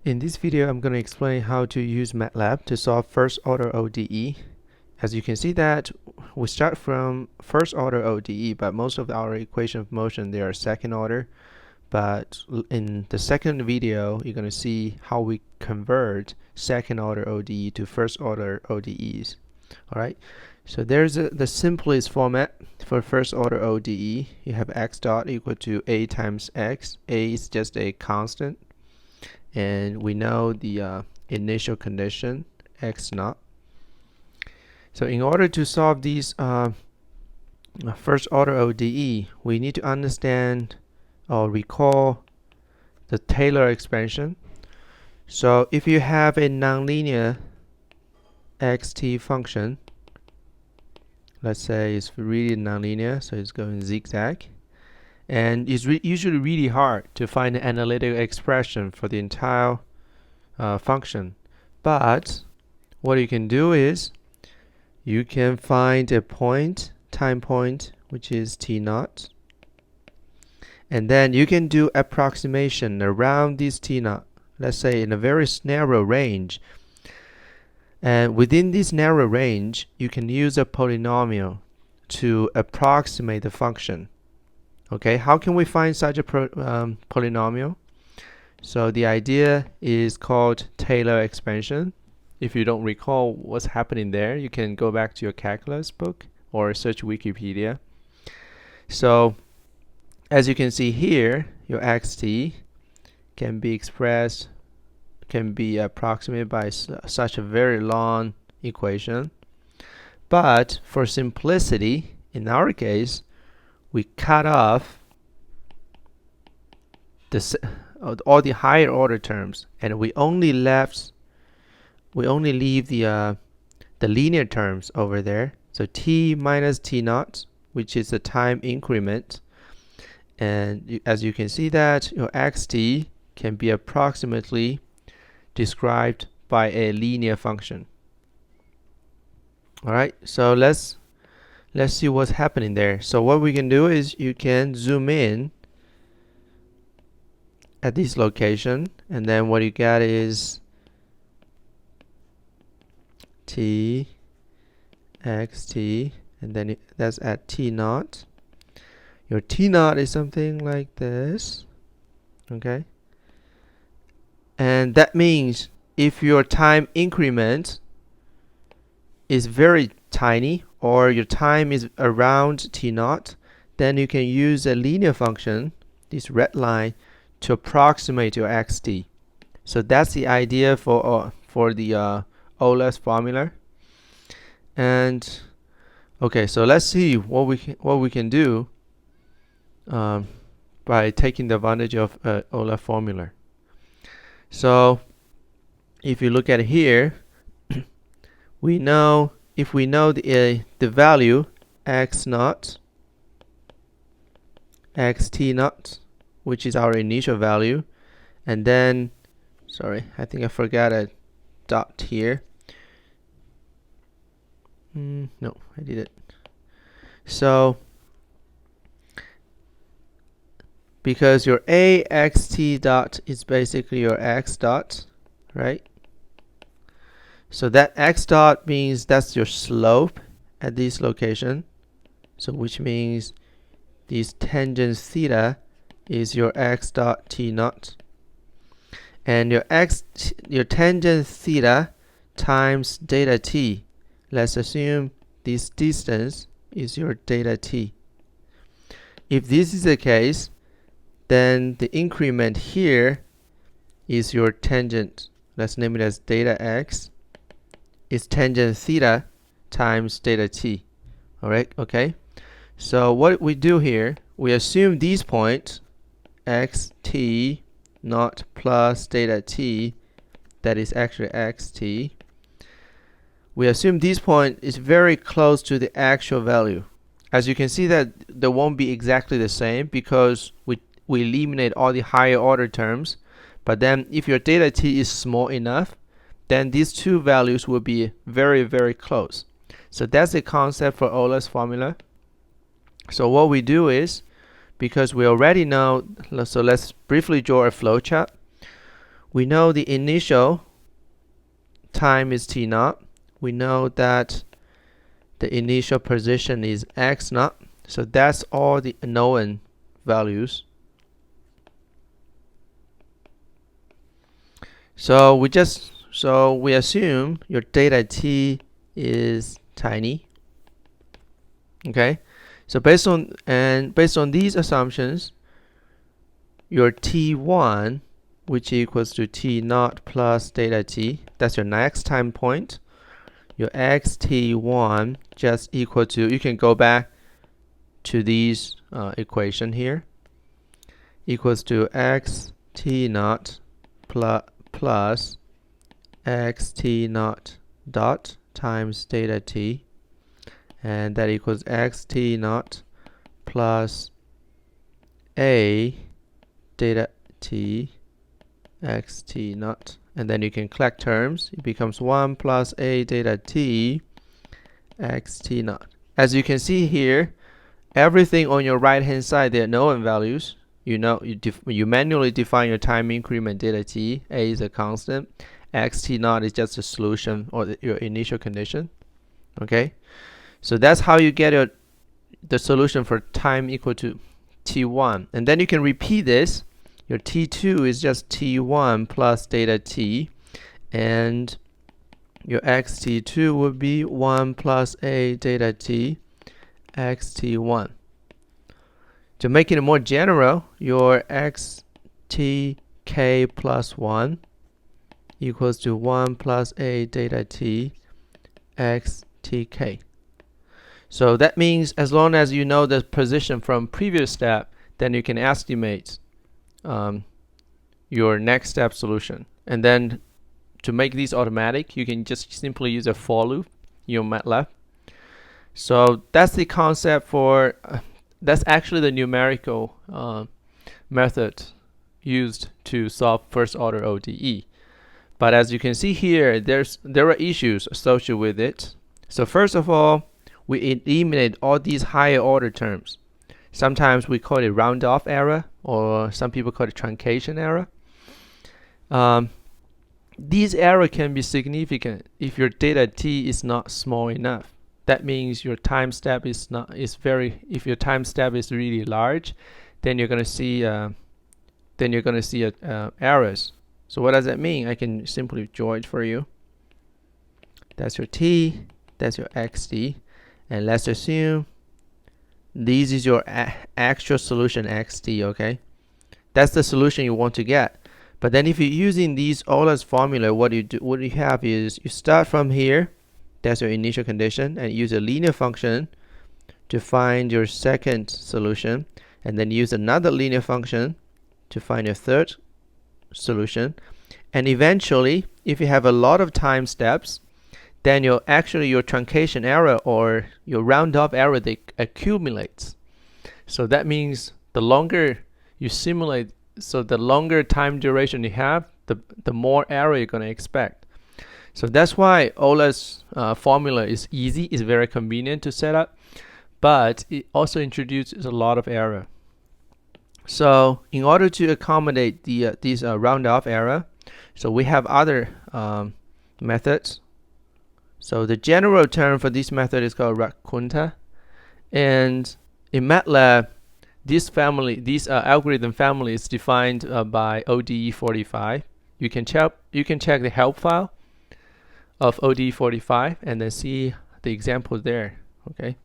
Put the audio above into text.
In this video, I'm going to explain how to use MATLAB to solve first order ODE. As you can see that we start from first order ODE, but most of our equation of motion, they are second order. But in the second video, you're going to see how we convert second order ODE to first order ODEs. Alright, so there's the simplest format for first order ODE. You have x dot equal to a times x. A is just a constant, and we know the initial condition x naught. So in order to solve these first order ODE, we need to understand or recall the Taylor expansion. So if you have a nonlinear xt function, let's say it's really nonlinear, so it's going zigzag, and it's usually really hard to find an analytical expression for the entire function. But what you can do is you can find a time point, which is t naught, and then you can do approximation around this t naught, let's say in a very narrow range. And within this narrow range, you can use a polynomial to approximate the function. Okay, how can we find such a polynomial? So the idea is called Taylor expansion. If you don't recall what's happening there, you can go back to your calculus book or search Wikipedia. So as you can see here, your xt can be expressed, can be approximated by such a very long equation. But for simplicity, in our case, we cut off all the higher order terms, and we only leave the linear terms over there. So t minus t naught, which is the time increment, and as you can see that your xt can be approximately described by a linear function. All right, so let's see what's happening there. So what we can do is you can zoom in at this location, and then what you get is t xt, and then that's at t naught. Your t naught is something like this, okay? And that means if your time increment is very tiny, or your time is around t naught, then you can use a linear function, this red line, to approximate your xt. So that's the idea for the Euler's formula. And okay, so let's see what we can do by taking the advantage of Euler formula. So if you look at here, we know if we know the value x naught, xt naught, which is our initial value, and then, sorry, I think I forgot a dot here. No, I did it. So because your axt dot is basically your x dot, right? So that x dot means that's your slope at this location. So which means this tangent theta is your x dot t naught. And your tangent theta times data t. Let's assume this distance is your data t. If this is the case, then the increment here is your tangent. Let's name it as data x. Is tangent theta times data t. Alright, okay. So what we do here, we assume these points, xt naught plus data t, that is actually xt. We assume this point is very close to the actual value. As you can see that they won't be exactly the same because we eliminate all the higher order terms. But then if your data t is small enough, then these two values will be very, very close. So that's the concept for Euler's formula. So what we do is, because we already know, so let's briefly draw a flowchart. We know the initial time is t naught. We know that the initial position is x naught. So that's all the known values. So we assume your data t is tiny. Okay, so based on these assumptions, your t1, which equals to t naught plus data t, that's your next time point. Your xt1 just equal to, you can go back to these equation here, equals to xt naught plus xt naught dot times data t, and that equals xt naught plus a data t xt naught, and then you can collect terms. It becomes 1 plus a data t xt naught. As you can see here, everything on your right hand side, they're known values. You know, you manually define your time increment data t. A is a constant. Xt naught is just a solution or your initial condition. Okay, so that's how you get the solution for time equal to t1. And then you can repeat this. Your t2 is just t1 plus data t, and your xt2 would be 1 plus a data t xt1. To make it more general, your xtk plus 1 equals to 1 plus a data t xtk. So that means as long as you know the position from previous step, then you can estimate your next step solution. And then to make these automatic, you can just simply use a for loop in your MATLAB. So that's the concept for that's actually the numerical method used to solve first order ODE. But as you can see here, there are issues associated with it. So first of all, we eliminate all these higher order terms. Sometimes we call it round off error, or some people call it truncation error. These errors can be significant if your data t is not small enough. That means your time step is if your time step is really large, then you're going to see errors. So what does that mean? I can simply draw it for you. That's your t, that's your xt, and let's assume this is your actual solution xt. Okay, that's the solution you want to get. But then if you're using these Euler's formula, what you have is you start from here. That's your initial condition, and use a linear function to find your second solution, and then use another linear function to find your third solution. And eventually, if you have a lot of time steps, then your truncation error or your round off error, they accumulates. So that means the longer you simulate, so the longer time duration you have, the more error you're going to expect. So that's why Euler's formula is easy, is very convenient to set up, but it also introduces a lot of error. So in order to accommodate these round off error, so we have other methods. So the general term for this method is called raconta, and in MATLAB, this algorithm family is defined by ODE 45. You can check the help file of ODE 45 and then see the examples there. Okay.